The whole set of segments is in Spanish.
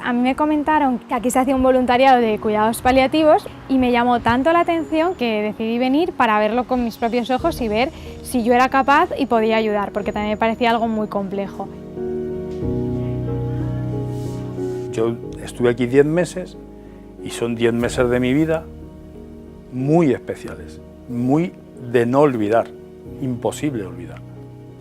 A mí me comentaron que aquí se hacía un voluntariado de cuidados paliativos y me llamó tanto la atención que decidí venir para verlo con mis propios ojos y ver si yo era capaz y podía ayudar, porque también me parecía algo muy complejo. Yo estuve aquí 10 meses y son 10 meses de mi vida muy especiales, muy de no olvidar, imposible olvidar.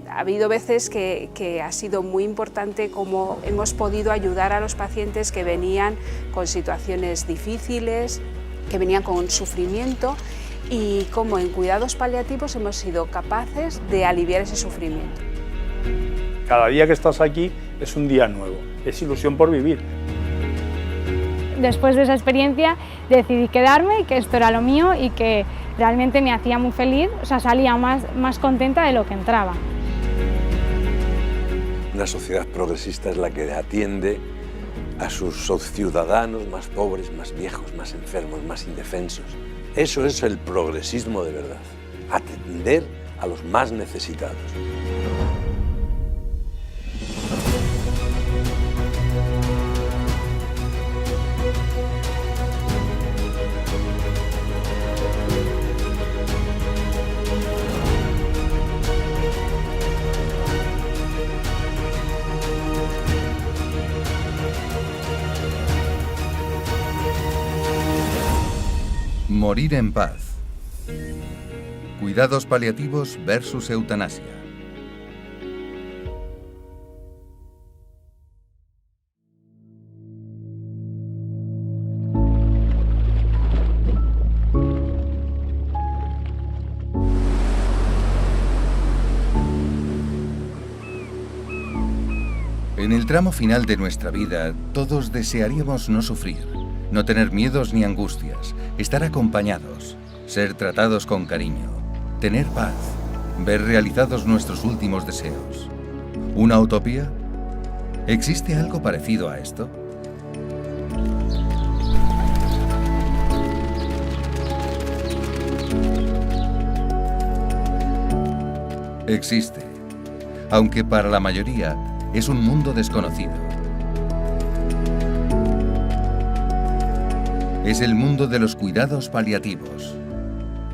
Ha habido veces que ha sido muy importante cómo hemos podido ayudar a los pacientes que venían con situaciones difíciles, que venían con sufrimiento, y cómo en cuidados paliativos hemos sido capaces de aliviar ese sufrimiento. Cada día que estás aquí es un día nuevo, es ilusión por vivir. Después de esa experiencia decidí quedarme y que esto era lo mío y que realmente me hacía muy feliz, o sea, salía más contenta de lo que entraba. Una sociedad progresista es la que atiende a sus ciudadanos más pobres, más viejos, más enfermos, más indefensos. Eso es el progresismo de verdad, atender a los más necesitados. Morir en paz. Cuidados paliativos versus eutanasia. En el tramo final de nuestra vida, todos desearíamos no sufrir, no tener miedos ni angustias, estar acompañados, ser tratados con cariño, tener paz, ver realizados nuestros últimos deseos. ¿Una utopía? ¿Existe algo parecido a esto? Existe, aunque para la mayoría es un mundo desconocido. Es el mundo de los cuidados paliativos.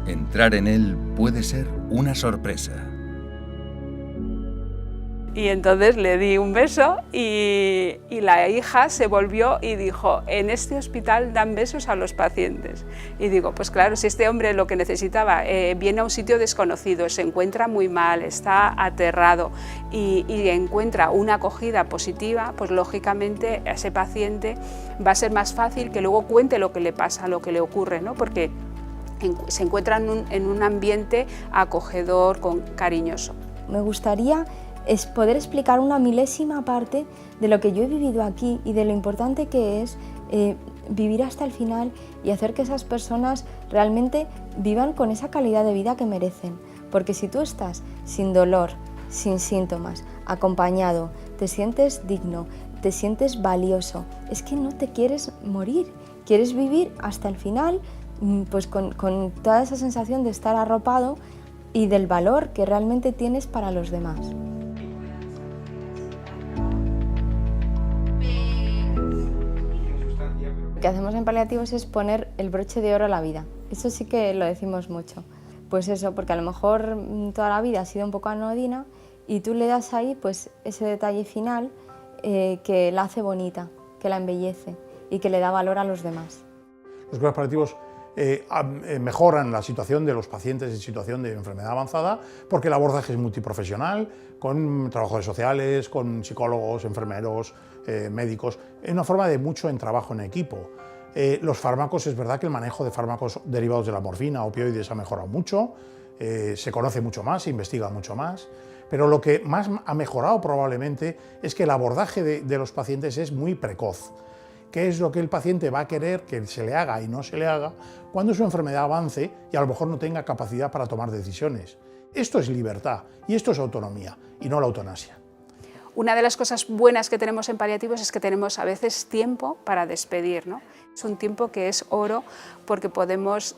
Entrar en él puede ser una sorpresa. Y entonces le di un beso y la hija se volvió y dijo: en este hospital dan besos a los pacientes. Y digo, pues claro, si este hombre lo que necesitaba, viene a un sitio desconocido, se encuentra muy mal, está aterrado y encuentra una acogida positiva, pues lógicamente a ese paciente va a ser más fácil que luego cuente lo que le pasa, lo que le ocurre, ¿no? Porque se encuentra en un ambiente acogedor, cariñoso. Me gustaría es poder explicar una milésima parte de lo que yo he vivido aquí y de lo importante que es vivir hasta el final y hacer que esas personas realmente vivan con esa calidad de vida que merecen. Porque si tú estás sin dolor, sin síntomas, acompañado, te sientes digno, te sientes valioso, es que no te quieres morir, quieres vivir hasta el final, pues con toda esa sensación de estar arropado y del valor que realmente tienes para los demás. Lo que hacemos en paliativos es poner el broche de oro a la vida. Eso sí que lo decimos mucho. Pues eso, porque a lo mejor toda la vida ha sido un poco anodina y tú le das ahí pues ese detalle final que la hace bonita, que la embellece y que le da valor a los demás. Los cuidados paliativos mejoran la situación de los pacientes en situación de enfermedad avanzada porque el abordaje es multiprofesional, con trabajadores sociales, con psicólogos, enfermeros, médicos, es una forma de mucho trabajo en equipo. Los fármacos, es verdad que el manejo de fármacos derivados de la morfina, opioides, ha mejorado mucho, se conoce mucho más, se investiga mucho más, pero lo que más ha mejorado probablemente es que el abordaje de los pacientes es muy precoz. ¿Qué es lo que el paciente va a querer que se le haga y no se le haga cuando su enfermedad avance y a lo mejor no tenga capacidad para tomar decisiones? Esto es libertad y esto es autonomía y no la eutanasia. Una de las cosas buenas que tenemos en paliativos es que tenemos a veces tiempo para despedir, ¿no? Es un tiempo que es oro porque podemos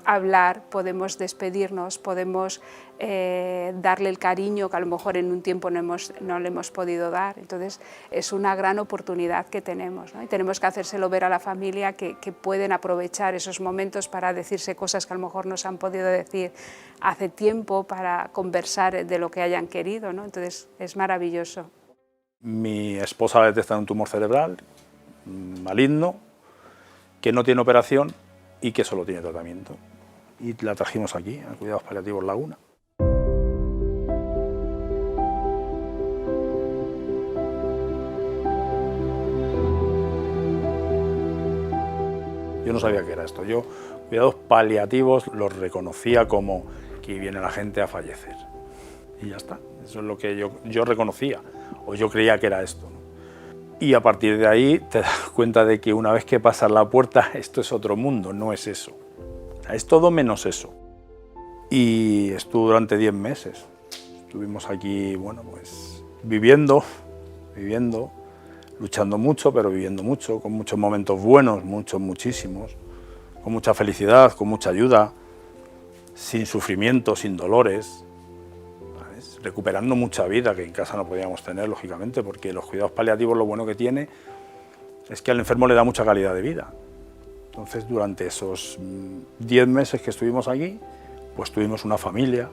hablar, podemos despedirnos, podemos darle el cariño que a lo mejor en un tiempo no le hemos podido dar. Entonces es una gran oportunidad que tenemos, ¿no? Y tenemos que hacérselo ver a la familia que pueden aprovechar esos momentos para decirse cosas que a lo mejor no se han podido decir hace tiempo, para conversar de lo que hayan querido, ¿no? Entonces es maravilloso. Mi esposa le detectan un tumor cerebral maligno, que no tiene operación y que solo tiene tratamiento. Y la trajimos aquí, a Cuidados Paliativos Laguna. Yo no sabía qué era esto. Yo, cuidados paliativos, los reconocía como que viene la gente a fallecer. Y ya está. Eso es lo que yo reconocía, o yo creía que era esto, ¿no? Y a partir de ahí te das cuenta de que una vez que pasas la puerta, esto es otro mundo, no es eso. Es todo menos eso. Y estuve durante 10 meses. Estuvimos aquí, bueno, pues viviendo, luchando mucho, pero viviendo mucho, con muchos momentos buenos, muchísimos, con mucha felicidad, con mucha ayuda, sin sufrimiento, sin dolores, ¿sabes? Recuperando mucha vida que en casa no podíamos tener, lógicamente, porque los cuidados paliativos lo bueno que tiene es que al enfermo le da mucha calidad de vida. Entonces, durante esos 10 meses que estuvimos aquí, pues tuvimos una familia,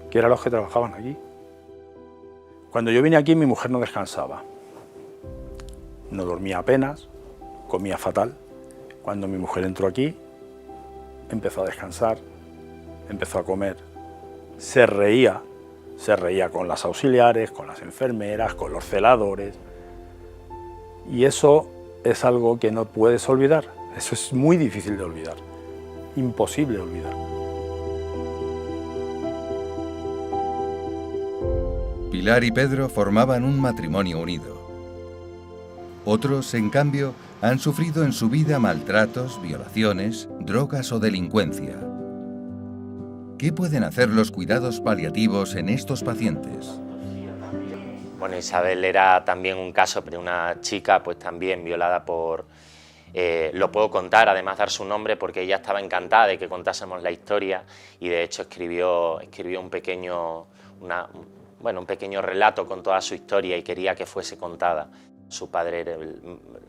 que eran los que trabajaban aquí. Cuando yo vine aquí, mi mujer no descansaba. No dormía apenas, comía fatal. Cuando mi mujer entró aquí, empezó a descansar, empezó a comer, se reía con las auxiliares, con las enfermeras, con los celadores. Y eso es algo que no puedes olvidar. Eso es muy difícil de olvidar, imposible de olvidar. Pilar y Pedro formaban un matrimonio unido. Otros, en cambio, han sufrido en su vida maltratos, violaciones, drogas o delincuencia. ¿Qué pueden hacer los cuidados paliativos en estos pacientes? Bueno, Isabel era también un caso de una chica pues también violada por... lo puedo contar, además dar su nombre, porque ella estaba encantada de que contásemos la historia y de hecho escribió un pequeño relato con toda su historia y quería que fuese contada. Su padre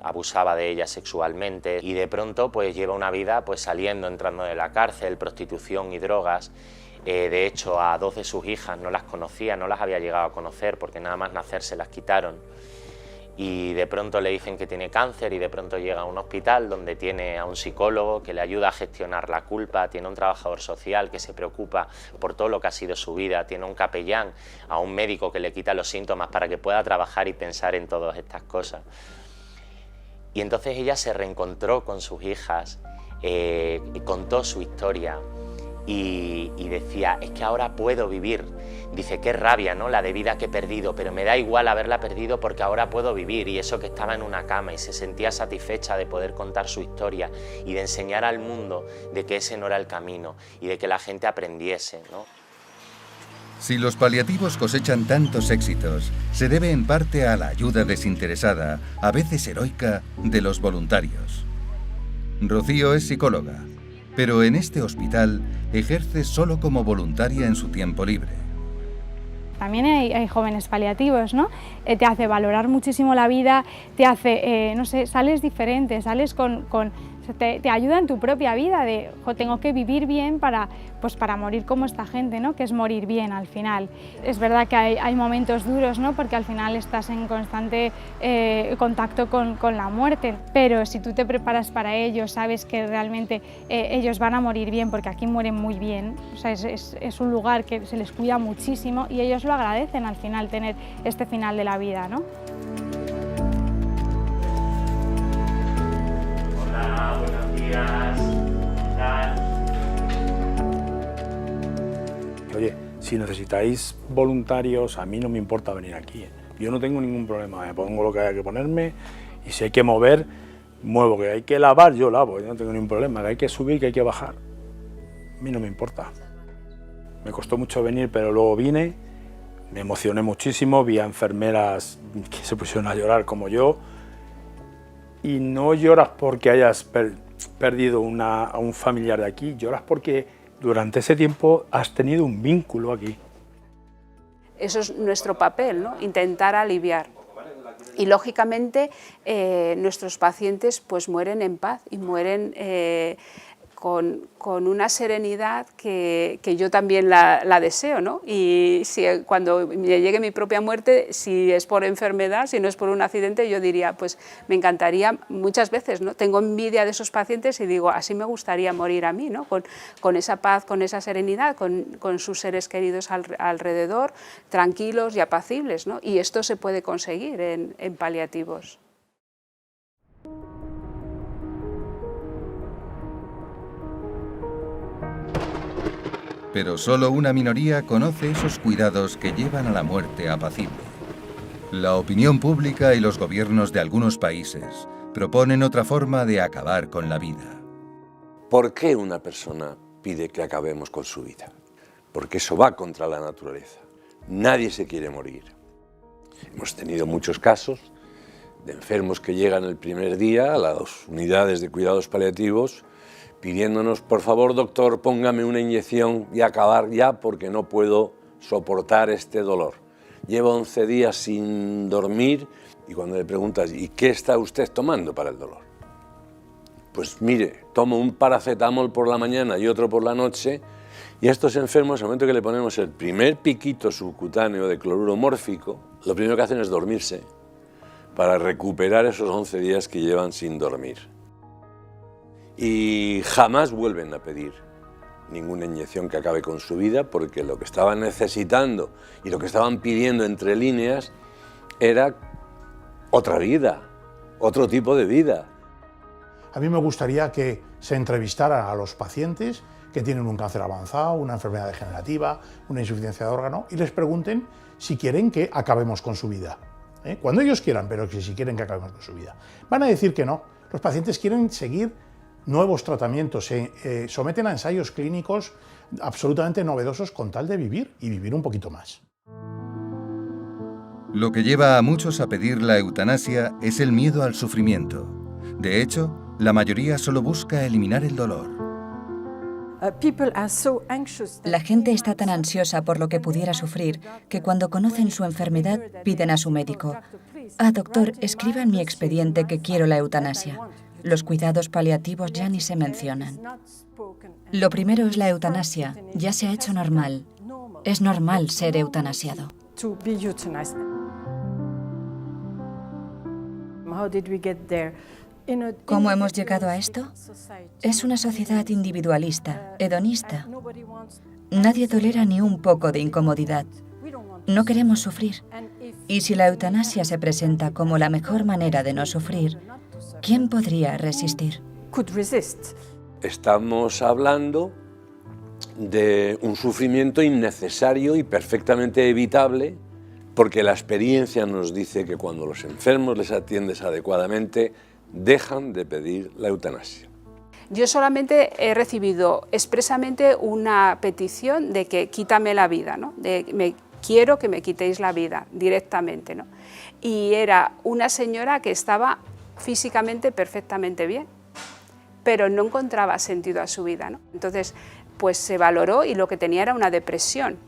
abusaba de ella sexualmente y de pronto pues lleva una vida pues saliendo, entrando de la cárcel, prostitución y drogas. De hecho, a 2 de sus hijas no las conocía, no las había llegado a conocer porque nada más nacer se las quitaron. Y de pronto le dicen que tiene cáncer y de pronto llega a un hospital donde tiene a un psicólogo que le ayuda a gestionar la culpa, tiene un trabajador social que se preocupa por todo lo que ha sido su vida, tiene un capellán, a un médico que le quita los síntomas para que pueda trabajar y pensar en todas estas cosas. Y entonces ella se reencontró con sus hijas, contó su historia y decía, es que ahora puedo vivir. Dice, qué rabia, ¿no?, la de vida que he perdido, pero me da igual haberla perdido porque ahora puedo vivir. Y eso que estaba en una cama y se sentía satisfecha de poder contar su historia y de enseñar al mundo de que ese no era el camino y de que la gente aprendiese, ¿no? Si los paliativos cosechan tantos éxitos, se debe en parte a la ayuda desinteresada, a veces heroica, de los voluntarios. Rocío es psicóloga, pero en este hospital ejerce solo como voluntaria en su tiempo libre. También hay jóvenes paliativos, ¿no? Te hace valorar muchísimo la vida, te hace, no sé, sales diferente, sales te ayuda en tu propia vida de, tengo que vivir bien para morir como esta gente, ¿no? Que es morir bien al final. Es verdad que hay momentos duros, ¿no? Porque al final estás en constante contacto con la muerte, pero si tú te preparas para ello, sabes que realmente ellos van a morir bien, porque aquí mueren muy bien, o sea, es un lugar que se les cuida muchísimo y ellos lo agradecen al final, tener este final de la vida, ¿no? Hola, buenos días. ¿Qué tal? Oye, si necesitáis voluntarios, a mí no me importa venir aquí. Yo no tengo ningún problema, me pongo lo que haya que ponerme y si hay que mover, muevo. Que hay que lavar, yo lavo, yo no tengo ningún problema. Que hay que subir, que hay que bajar, a mí no me importa. Me costó mucho venir, pero luego vine, me emocioné muchísimo, vi a enfermeras que se pusieron a llorar como yo. Y no lloras porque hayas perdido a un familiar de aquí, lloras porque durante ese tiempo has tenido un vínculo aquí. Eso es nuestro papel, ¿no? Intentar aliviar. Y lógicamente nuestros pacientes pues mueren en paz y mueren con una serenidad que yo también la deseo, ¿no? Y si, cuando me llegue mi propia muerte, si es por enfermedad, si no es por un accidente, yo diría, pues me encantaría muchas veces, ¿no? Tengo envidia de esos pacientes y digo, así me gustaría morir a mí, ¿no? Con esa paz, con esa serenidad, con sus seres queridos alrededor, tranquilos y apacibles, ¿no? Y esto se puede conseguir en paliativos. Pero solo una minoría conoce esos cuidados que llevan a la muerte apacible. La opinión pública y los gobiernos de algunos países proponen otra forma de acabar con la vida. ¿Por qué una persona pide que acabemos con su vida? Porque eso va contra la naturaleza. Nadie se quiere morir. Hemos tenido muchos casos de enfermos que llegan el primer día a las unidades de cuidados paliativos pidiéndonos, por favor, doctor, póngame una inyección y acabar ya porque no puedo soportar este dolor. Llevo 11 días sin dormir y cuando le preguntas, ¿y qué está usted tomando para el dolor? Pues mire, tomo un paracetamol por la mañana y otro por la noche y a estos enfermos, al momento que le ponemos el primer piquito subcutáneo de cloruro mórfico, lo primero que hacen es dormirse para recuperar esos 11 días que llevan sin dormir. Y jamás vuelven a pedir ninguna inyección que acabe con su vida porque lo que estaban necesitando y lo que estaban pidiendo entre líneas era otra vida, otro tipo de vida. A mí me gustaría que se entrevistara a los pacientes que tienen un cáncer avanzado, una enfermedad degenerativa, una insuficiencia de órgano y les pregunten si quieren que acabemos con su vida. Cuando ellos quieran, pero que si quieren que acabemos con su vida. Van a decir que no. Los pacientes quieren seguir nuevos tratamientos, se someten a ensayos clínicos absolutamente novedosos con tal de vivir y vivir un poquito más. Lo que lleva a muchos a pedir la eutanasia es el miedo al sufrimiento. De hecho, la mayoría solo busca eliminar el dolor. La gente está tan ansiosa por lo que pudiera sufrir que cuando conocen su enfermedad piden a su médico: «Ah, doctor, escriba en mi expediente que quiero la eutanasia». Los cuidados paliativos ya ni se mencionan. Lo primero es la eutanasia, ya se ha hecho normal. Es normal ser eutanasiado. ¿Cómo hemos llegado a esto? Es una sociedad individualista, hedonista. Nadie tolera ni un poco de incomodidad. No queremos sufrir. Y si la eutanasia se presenta como la mejor manera de no sufrir, ¿quién podría resistir? Estamos hablando de un sufrimiento innecesario y perfectamente evitable, porque la experiencia nos dice que cuando los enfermos les atiendes adecuadamente, dejan de pedir la eutanasia. Yo solamente he recibido expresamente una petición de que quítame la vida, ¿no? Quiero que me quitéis la vida directamente, ¿no? Y era una señora que estaba físicamente perfectamente bien, pero no encontraba sentido a su vida, ¿no? Entonces, pues se valoró y lo que tenía era una depresión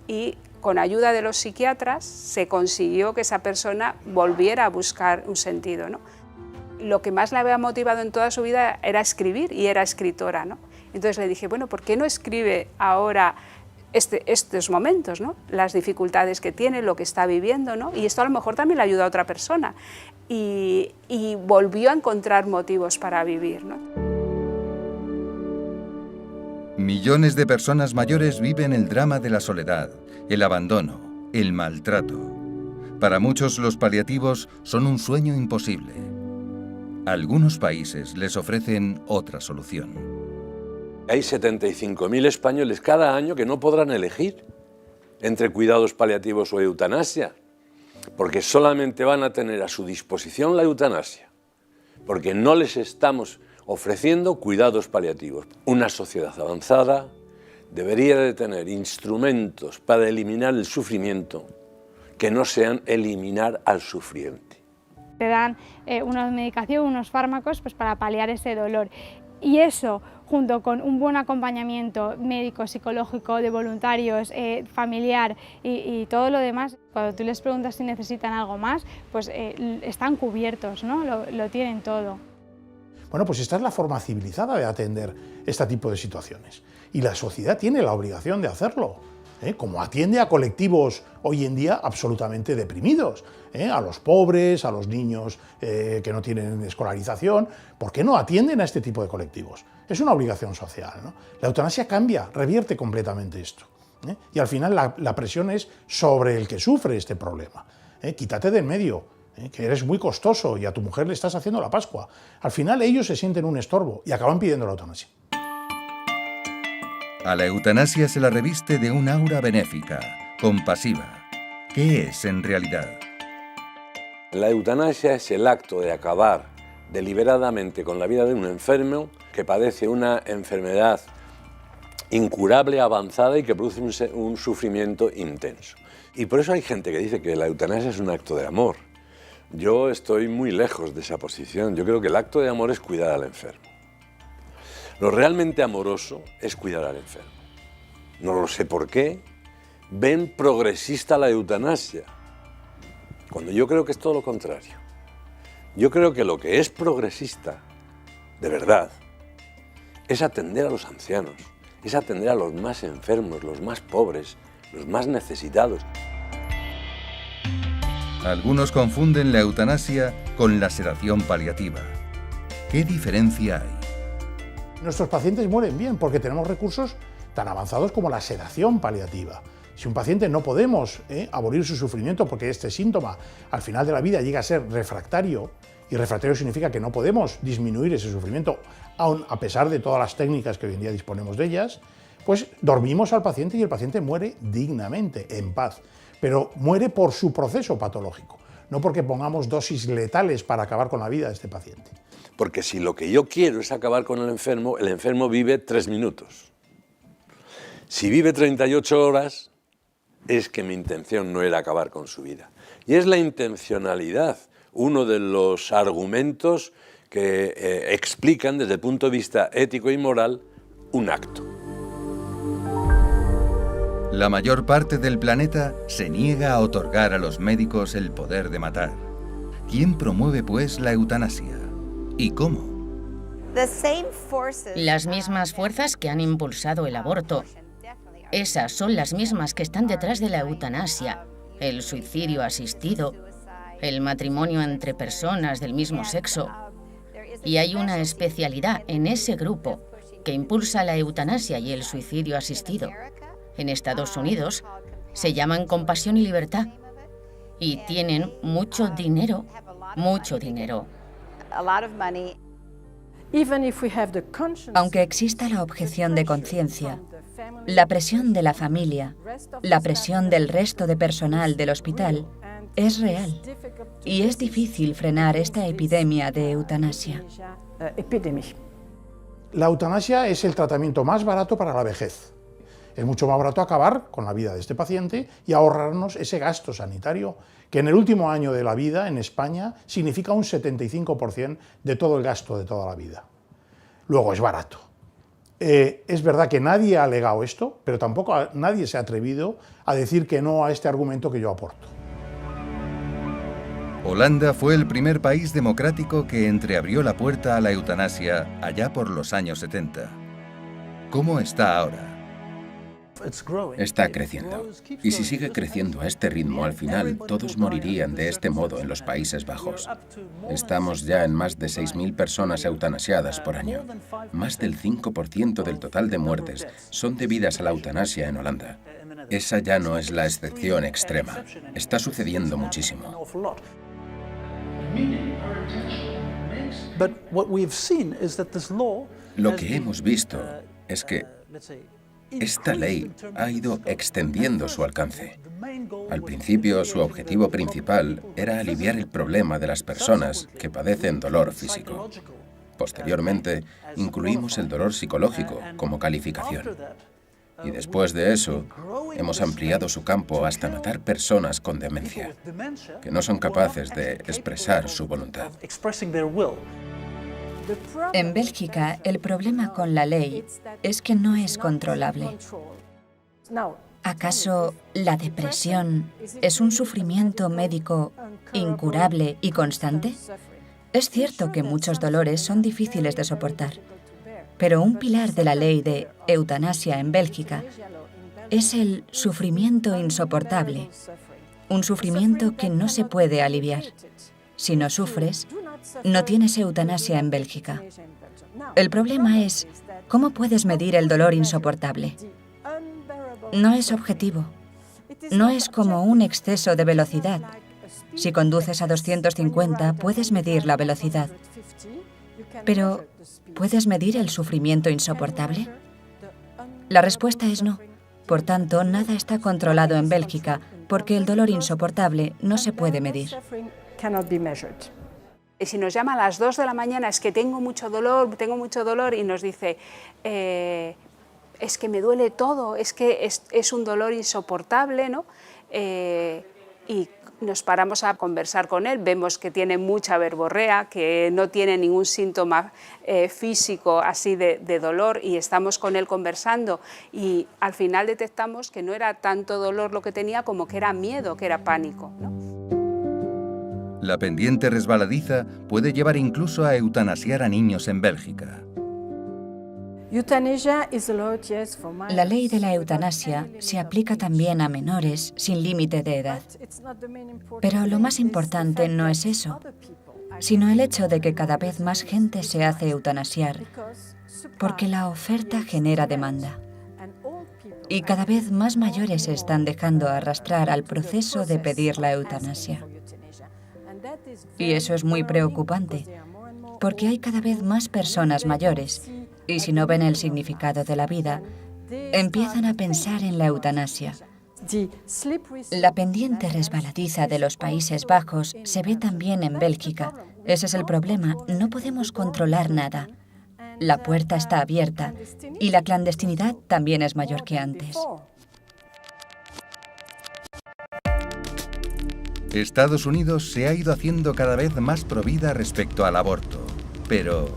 y con ayuda de los psiquiatras se consiguió que esa persona volviera a buscar un sentido, ¿no? Lo que más la había motivado en toda su vida era escribir y era escritora, ¿no? Entonces le dije, bueno, ¿por qué no escribe ahora estos momentos, ¿no? Las dificultades que tiene, lo que está viviendo, ¿no? Y esto a lo mejor también le ayuda a otra persona. Y volvió a encontrar motivos para vivir, ¿no? Millones de personas mayores viven el drama de la soledad, el abandono, el maltrato. Para muchos los paliativos son un sueño imposible. Algunos países les ofrecen otra solución. Hay 75.000 españoles cada año que no podrán elegir entre cuidados paliativos o eutanasia, porque solamente van a tener a su disposición la eutanasia, porque no les estamos ofreciendo cuidados paliativos. Una sociedad avanzada debería de tener instrumentos para eliminar el sufrimiento que no sean eliminar al sufriente. Te dan una medicación, unos fármacos pues, para paliar ese dolor. Y eso, junto con un buen acompañamiento médico, psicológico, de voluntarios, familiar y todo lo demás, cuando tú les preguntas si necesitan algo más, pues están cubiertos, ¿no? Lo tienen todo. Bueno, pues esta es la forma civilizada de atender este tipo de situaciones. Y la sociedad tiene la obligación de hacerlo, como atiende a colectivos hoy en día absolutamente deprimidos, a los pobres, a los niños que no tienen escolarización. ¿Por qué no atienden a este tipo de colectivos? Es una obligación social, ¿no? La eutanasia cambia, revierte completamente esto. Y al final la presión es sobre el que sufre este problema. Quítate de en medio, que eres muy costoso y a tu mujer le estás haciendo la Pascua. Al final ellos se sienten un estorbo y acaban pidiendo la eutanasia. A la eutanasia se la reviste de un aura benéfica, compasiva. ¿Qué es en realidad? La eutanasia es el acto de acabar deliberadamente con la vida de un enfermo que padece una enfermedad incurable, avanzada y que produce un sufrimiento intenso. Y por eso hay gente que dice que la eutanasia es un acto de amor. Yo estoy muy lejos de esa posición. Yo creo que el acto de amor es cuidar al enfermo. Lo realmente amoroso es cuidar al enfermo. No lo sé por qué. Ven progresista la eutanasia, cuando yo creo que es todo lo contrario. Yo creo que lo que es progresista, de verdad, es atender a los ancianos, es atender a los más enfermos, los más pobres, los más necesitados. Algunos confunden la eutanasia con la sedación paliativa. ¿Qué diferencia hay? Nuestros pacientes mueren bien porque tenemos recursos tan avanzados como la sedación paliativa. Si un paciente no podemos abolir su sufrimiento porque este síntoma al final de la vida llega a ser refractario, y refractario significa que no podemos disminuir ese sufrimiento, aun a pesar de todas las técnicas que hoy en día disponemos de ellas, pues dormimos al paciente y el paciente muere dignamente, en paz. Pero muere por su proceso patológico, no porque pongamos dosis letales para acabar con la vida de este paciente. Porque si lo que yo quiero es acabar con el enfermo vive 3 minutos. Si vive 38 horas, es que mi intención no era acabar con su vida. Y es la intencionalidad uno de los argumentos que explican desde el punto de vista ético y moral un acto. La mayor parte del planeta se niega a otorgar a los médicos el poder de matar. ¿Quién promueve, pues, la eutanasia? ¿Y cómo? Las mismas fuerzas que han impulsado el aborto. Esas son las mismas que están detrás de la eutanasia, el suicidio asistido, el matrimonio entre personas del mismo sexo. Y hay una especialidad en ese grupo que impulsa la eutanasia y el suicidio asistido. En Estados Unidos se llaman Compasión y Libertad y tienen mucho dinero, mucho dinero. Aunque exista la objeción de conciencia, la presión de la familia, la presión del resto de personal del hospital es real y es difícil frenar esta epidemia de eutanasia. La eutanasia es el tratamiento más barato para la vejez. Es mucho más barato acabar con la vida de este paciente y ahorrarnos ese gasto sanitario que en el último año de la vida en España significa un 75% de todo el gasto de toda la vida. Luego es barato. Es verdad que nadie ha alegado esto, pero tampoco nadie se ha atrevido a decir que no a este argumento que yo aporto. Holanda fue el primer país democrático que entreabrió la puerta a la eutanasia allá por los años 70. ¿Cómo está ahora? Está creciendo. Y si sigue creciendo a este ritmo, al final todos morirían de este modo en los Países Bajos. Estamos ya en más de 6.000 personas eutanasiadas por año. Más del 5% del total de muertes son debidas a la eutanasia en Holanda. Esa ya no es la excepción extrema. Está sucediendo muchísimo. Lo que hemos visto es que esta ley ha ido extendiendo su alcance. Al principio, su objetivo principal era aliviar el problema de las personas que padecen dolor físico. Posteriormente, incluimos el dolor psicológico como calificación. Y después de eso, hemos ampliado su campo hasta matar personas con demencia, que no son capaces de expresar su voluntad. En Bélgica, el problema con la ley es que no es controlable. ¿Acaso la depresión es un sufrimiento médico incurable y constante? Es cierto que muchos dolores son difíciles de soportar, pero un pilar de la ley de eutanasia en Bélgica es el sufrimiento insoportable, un sufrimiento que no se puede aliviar. Si no sufres, no tienes eutanasia en Bélgica. El problema es, ¿cómo puedes medir el dolor insoportable? No es objetivo. No es como un exceso de velocidad. Si conduces a 250, puedes medir la velocidad. Pero, ¿puedes medir el sufrimiento insoportable? La respuesta es no. Por tanto, nada está controlado en Bélgica, porque el dolor insoportable no se puede medir. Y si nos llama a las 2 de la mañana, es que tengo mucho dolor, y nos dice, es que me duele todo, es que es un dolor insoportable, ¿no? Y nos paramos a conversar con él, vemos que tiene mucha verborrea, que no tiene ningún síntoma físico así de dolor, y estamos con él conversando, y al final detectamos que no era tanto dolor lo que tenía como que era miedo, que era pánico, ¿no? La pendiente resbaladiza puede llevar incluso a eutanasiar a niños en Bélgica. La ley de la eutanasia se aplica también a menores sin límite de edad. Pero lo más importante no es eso, sino el hecho de que cada vez más gente se hace eutanasiar, porque la oferta genera demanda. Y cada vez más mayores se están dejando arrastrar al proceso de pedir la eutanasia. Y eso es muy preocupante, porque hay cada vez más personas mayores, y si no ven el significado de la vida, empiezan a pensar en la eutanasia. La pendiente resbaladiza de los Países Bajos se ve también en Bélgica. Ese es el problema, no podemos controlar nada. La puerta está abierta, y la clandestinidad también es mayor que antes. Estados Unidos se ha ido haciendo cada vez más provida respecto al aborto, pero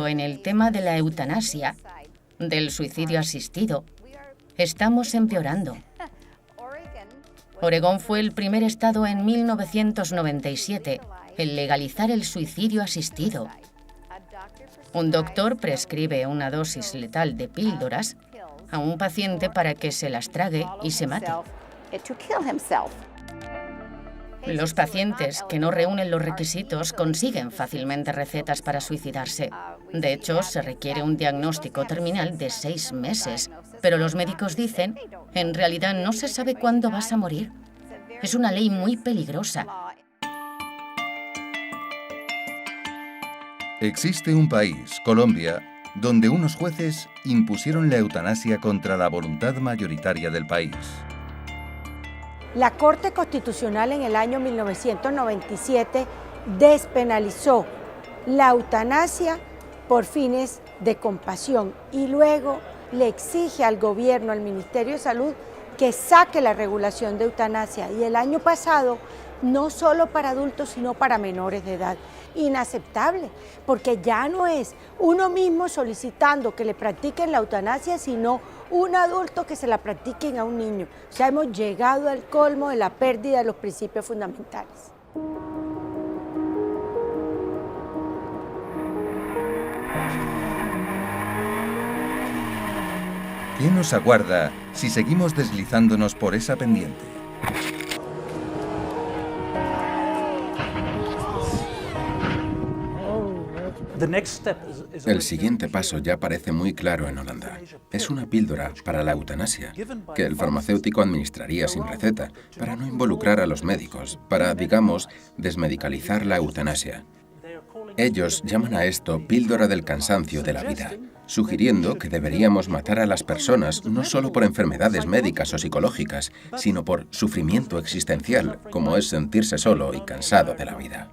en el tema de la eutanasia, del suicidio asistido, estamos empeorando. Oregón fue el primer estado en 1997 en legalizar el suicidio asistido. Un doctor prescribe una dosis letal de píldoras a un paciente para que se las trague y se mate. Los pacientes que no reúnen los requisitos consiguen fácilmente recetas para suicidarse. De hecho, se requiere un diagnóstico terminal de 6 meses, pero los médicos dicen, en realidad no se sabe cuándo vas a morir. Es una ley muy peligrosa. existe un país, Colombia, donde unos jueces impusieron la eutanasia contra la voluntad mayoritaria del país. La Corte Constitucional en el año 1997 despenalizó la eutanasia por fines de compasión y luego le exige al gobierno, al Ministerio de Salud, que saque la regulación de eutanasia. Y el año pasado, no solo para adultos, sino para menores de edad. Inaceptable, porque ya no es uno mismo solicitando que le practiquen la eutanasia, sino un adulto que se la practiquen a un niño. O sea, hemos llegado al colmo de la pérdida de los principios fundamentales. ¿Qué nos aguarda si seguimos deslizándonos por esa pendiente? El siguiente paso ya parece muy claro en Holanda. Es una píldora para la eutanasia, que el farmacéutico administraría sin receta, para no involucrar a los médicos, para, digamos, desmedicalizar la eutanasia. Ellos llaman a esto píldora del cansancio de la vida, sugiriendo que deberíamos matar a las personas no solo por enfermedades médicas o psicológicas, sino por sufrimiento existencial, como es sentirse solo y cansado de la vida.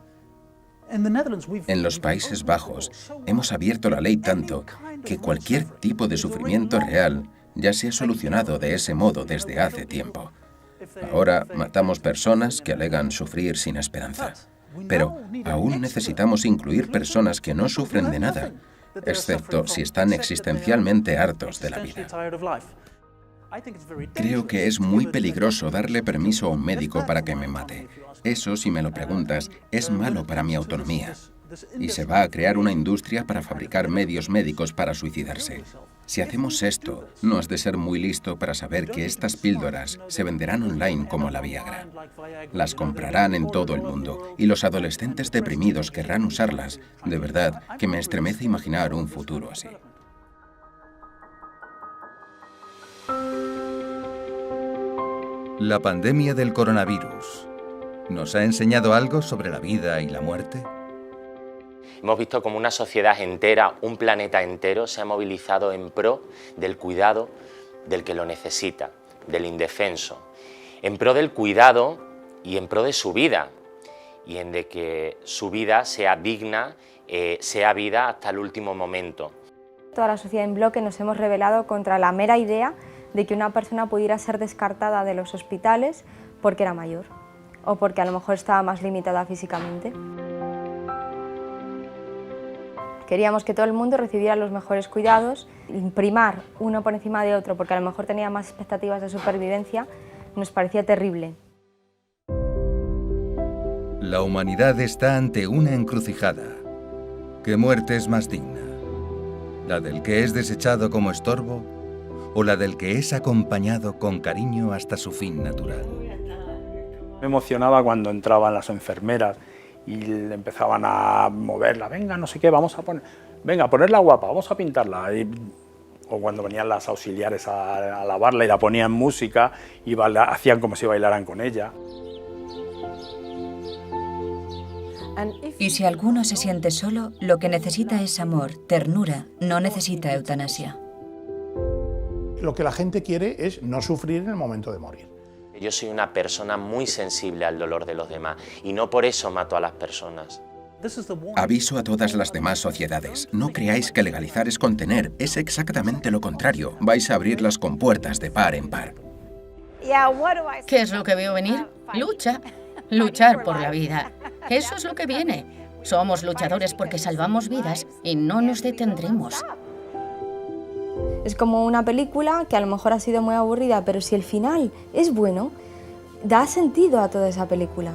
En los Países Bajos hemos abierto la ley tanto que cualquier tipo de sufrimiento real ya se ha solucionado de ese modo desde hace tiempo. Ahora matamos personas que alegan sufrir sin esperanza. Pero aún necesitamos incluir personas que no sufren de nada, excepto si están existencialmente hartos de la vida. Creo que es muy peligroso darle permiso a un médico para que me mate. Eso, si me lo preguntas, es malo para mi autonomía. Y se va a crear una industria para fabricar medios médicos para suicidarse. Si hacemos esto, no has de ser muy listo para saber que estas píldoras se venderán online como la Viagra. Las comprarán en todo el mundo y los adolescentes deprimidos querrán usarlas. De verdad que me estremece imaginar un futuro así. La pandemia del coronavirus ¿nos ha enseñado algo sobre la vida y la muerte? Hemos visto como una sociedad entera, un planeta entero, se ha movilizado en pro del cuidado del que lo necesita, del indefenso, en pro del cuidado y en pro de su vida, y en de que su vida sea digna, sea vida hasta el último momento. Toda la sociedad en bloque nos hemos rebelado contra la mera idea de que una persona pudiera ser descartada de los hospitales porque era mayor o porque a lo mejor estaba más limitada físicamente. Queríamos que todo el mundo recibiera los mejores cuidados, imprimar uno por encima de otro porque a lo mejor tenía más expectativas de supervivencia, nos parecía terrible. La humanidad está ante una encrucijada. ¿Qué muerte es más digna? ¿La del que es desechado como estorbo o la del que es acompañado con cariño hasta su fin natural? Me emocionaba cuando entraban las enfermeras y le empezaban a moverla, venga, no sé qué, vamos a poner, venga, a ponerla guapa, vamos a pintarla. O cuando venían las auxiliares a lavarla y la ponían música y hacían como si bailaran con ella. Y si alguno se siente solo, lo que necesita es amor, ternura, no necesita eutanasia. Lo que la gente quiere es no sufrir en el momento de morir. Yo soy una persona muy sensible al dolor de los demás y no por eso mato a las personas. Aviso a todas las demás sociedades. No creáis que legalizar es contener. Es exactamente lo contrario. Vais a abrir las compuertas de par en par. ¿Qué es lo que veo venir? Lucha. Luchar por la vida. Eso es lo que viene. Somos luchadores porque salvamos vidas y no nos detendremos. Es como una película que a lo mejor ha sido muy aburrida, pero si el final es bueno, da sentido a toda esa película.